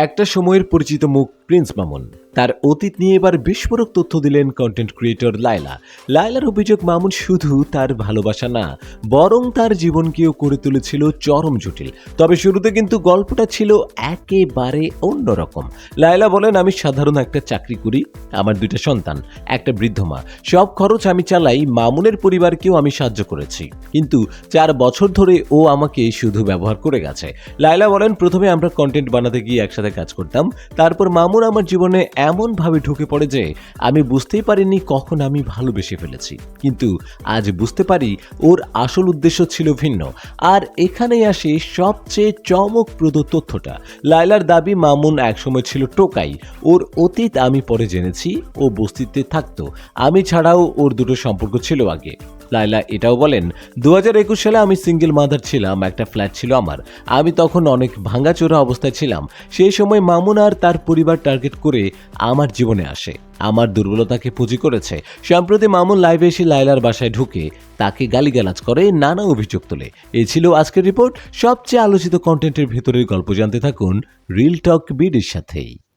একটা সময়ের পরিচিত মুখ প্রিন্স মামুন তার অতীত নিয়ে এবার বিস্ফোরক তথ্য দিলেন কন্টেন্ট ক্রিয়েটর লায়লা। লায়লার অভিযোগ, মামুন শুধু তার ভালোবাসা না, বরং তার জীবনকেও করে তুলেছিল চরম জটিল। তবে শুরুতে কিন্তু গল্পটা ছিল একেবারে অন্যরকম। লায়লা বলেন, আমি সাধারণ একটা চাকরি করি, আমার 2টা সন্তান, একটা বৃদ্ধ মা, সব খরচ আমি চালাই। মামুনের পরিবারকেও আমি সাহায্য করেছি, কিন্তু 4 বছর ধরে ও আমাকে শুধু ব্যবহার করে গেছে। লায়লা বলেন, প্রথমে আমরা কন্টেন্ট বানাতে গিয়ে একসাথে কাজ করতাম, তারপর মামুন আমার জীবনে এমনভাবে ঢুকে পড়ে যে আমি বুঝতেই পারিনি কখন আমি ভালোবেসে ফেলেছি। কিন্তু আজ বুঝতে পারি ওর আসল উদ্দেশ্য ছিল ভিন্ন। আর এখানেই আসে সবচেয়ে চমকপ্রদ তথ্যটা। লায়লার দাবি, মামুন একসময় ছিল টোকাই। ওর অতীত আমি পরে জেনেছি। ও বস্তিতে থাকতো, আমি ছাড়াও ওর 2টো সম্পর্ক ছিল আগে। লায়লা এটাও বলেন, 2021 সালে আমি সিঙ্গেল মাদার ছিলাম, একটা ফ্ল্যাট ছিল আমার। আমি তখন অনেক ভাঙাচোরা অবস্থায় ছিলাম। সেই সময় মামুন আর তার পরিবার টার্গেট করে আমার জীবনে আসে, আমার দুর্বলতাকে পুঁজি করেছে। সম্প্রতি মামুন লাইভে এসে লায়লার বাসায় ঢুকে তাকে গালিগালাজ করে, নানা অভিযোগ তোলে। এই ছিল আজকের রিপোর্ট। সবচেয়ে আলোচিত কন্টেন্টের ভেতরের গল্প জানতে থাকুন রিল টক বিডির সাথেই।